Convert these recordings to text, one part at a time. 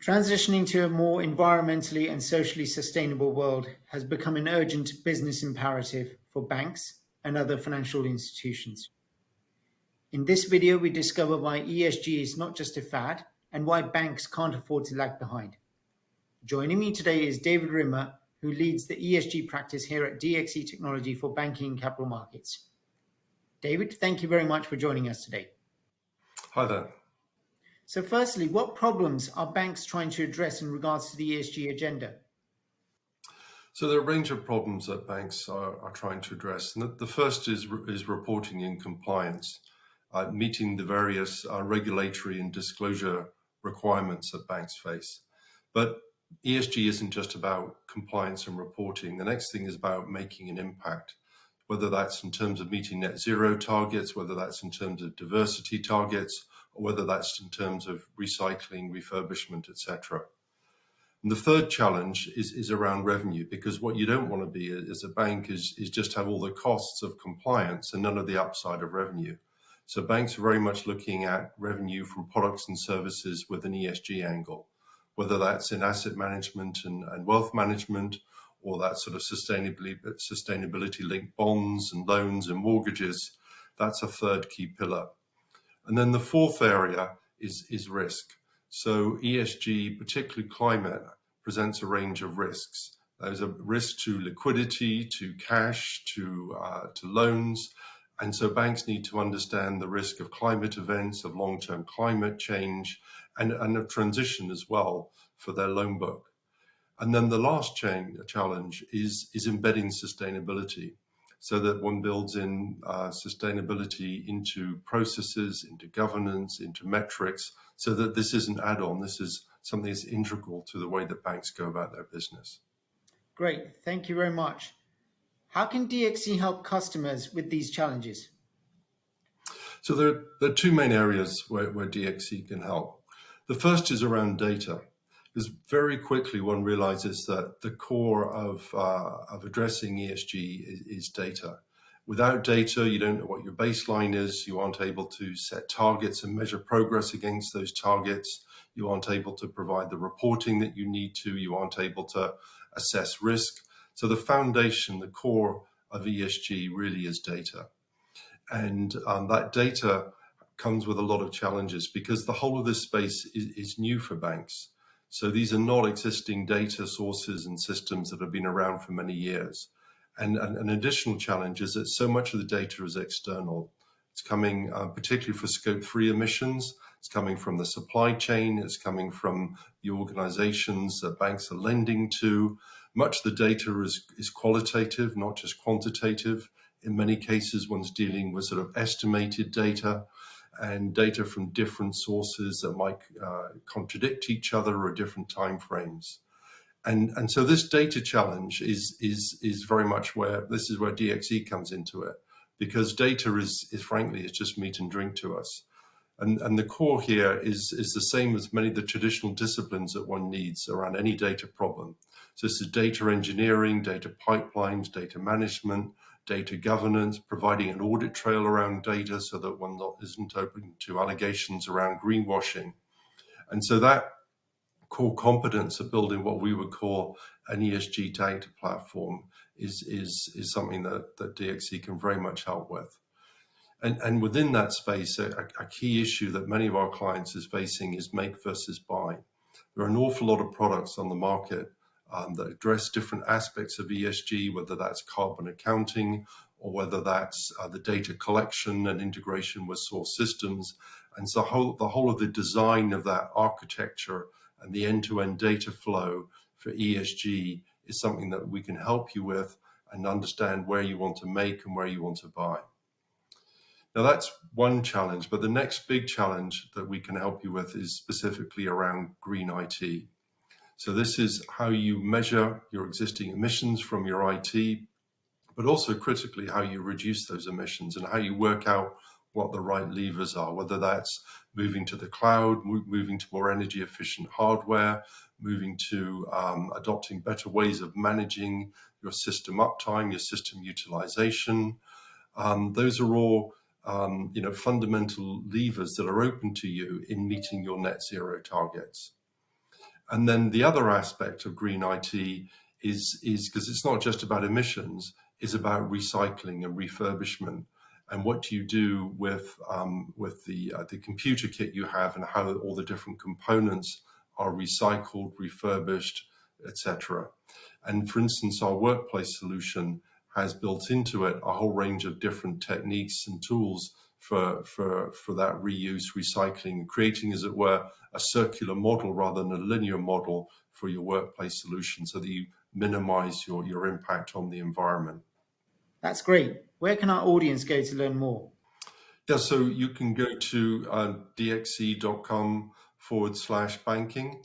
Transitioning to a more environmentally and socially sustainable world has become an urgent business imperative for banks and other financial institutions. In this video, we discover why ESG is not just a fad and why banks can't afford to lag behind. Joining me today is David Rimmer, who leads the ESG practice here at DXC Technology for banking and capital markets. David, thank you very much for joining us today. Hi there. So firstly, what problems are banks trying to address in regards to the ESG agenda? So there are a range of problems that banks are trying to address. And the first is reporting and compliance, meeting the various regulatory and disclosure requirements that banks face. But ESG isn't just about compliance and reporting. The next thing is about making an impact, whether that's in terms of meeting net zero targets, whether that's in terms of diversity targets, or whether that's in terms of recycling, refurbishment, etc. And the third challenge is around revenue, because what you don't want to be as a bank is just have all the costs of compliance and none of the upside of revenue. So banks are very much looking at revenue from products and services with an ESG angle, whether that's in asset management and wealth management, or that sort of sustainability linked bonds and loans and mortgages. That's a third key pillar. And then the fourth area is risk. So ESG, particularly climate, presents a range of risks. There's a risk to liquidity, to cash, to loans. And so banks need to understand the risk of climate events, of long-term climate change, and of transition as well for their loan book. And then the last challenge is embedding sustainability, so that one builds in sustainability into processes, into governance, into metrics, so that this is an add-on. This is something that's integral to the way that banks go about their business. Great, thank you very much. How can DXC help customers with these challenges? So there are two main areas where DXC can help. The first is around data. Because very quickly one realizes that the core of addressing ESG is data. Without data, you don't know what your baseline is. You aren't able to set targets and measure progress against those targets. You aren't able to provide the reporting that you need to. You aren't able to assess risk. So the foundation, the core of ESG really is data. And that data comes with a lot of challenges because the whole of this space is new for banks. So these are not existing data sources and systems that have been around for many years. And an additional challenge is that so much of the data is external. It's coming particularly for scope 3 emissions. It's coming from the supply chain. It's coming from the organizations that banks are lending to. Much of the data is qualitative, not just quantitative. In many cases, one's dealing with sort of estimated data and data from different sources that might contradict each other or different timeframes. And so this data challenge is very much where DXC comes into it, because data is frankly just meat and drink to us. And the core here is the same as many of the traditional disciplines that one needs around any data problem. So this is data engineering, data pipelines, data management, data governance, providing an audit trail around data so that one isn't open to allegations around greenwashing. And so that core competence of building what we would call an ESG data platform is something that DXC can very much help with. And within that space, a key issue that many of our clients is facing is make versus buy. There are an awful lot of products on the market that address different aspects of ESG, whether that's carbon accounting or whether that's the data collection and integration with source systems. And so the whole of the design of that architecture and the end-to-end data flow for ESG is something that we can help you with and understand where you want to make and where you want to buy. Now that's one challenge, but the next big challenge that we can help you with is specifically around green IT. So this is how you measure your existing emissions from your IT, but also critically how you reduce those emissions and how you work out what the right levers are, whether that's moving to the cloud, moving to more energy efficient hardware, moving to adopting better ways of managing your system uptime, your system utilization. Those are all fundamental levers that are open to you in meeting your net zero targets. And then the other aspect of green IT is because it's not just about emissions, it's about recycling and refurbishment. And what do you do with the computer kit you have, and how all the different components are recycled, refurbished, etc. And for instance, our workplace solution has built into it a whole range of different techniques and tools for that reuse, recycling, creating, as it were, a circular model rather than a linear model for your workplace solution, so that you minimize your impact on the environment. That's great. Where can our audience go to learn more? Yeah, so you can go to dxc.com/banking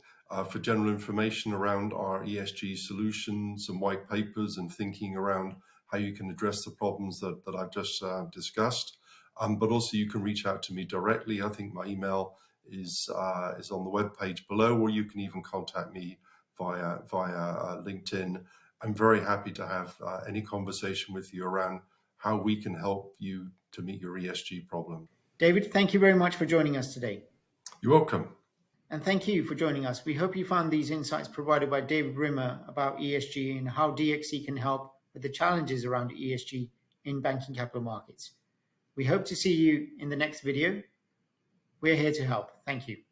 for general information around our ESG solutions and white papers and thinking around how you can address the problems that I've just discussed. But also you can reach out to me directly. I think my email is on the webpage below, or you can even contact me via LinkedIn. I'm very happy to have any conversation with you around how we can help you to meet your ESG problem. David, thank you very much for joining us today. You're welcome. And thank you for joining us. We hope you found these insights provided by David Rimmer about ESG and how DXC can help with the challenges around ESG in banking capital markets. We hope to see you in the next video. We're here to help. Thank you.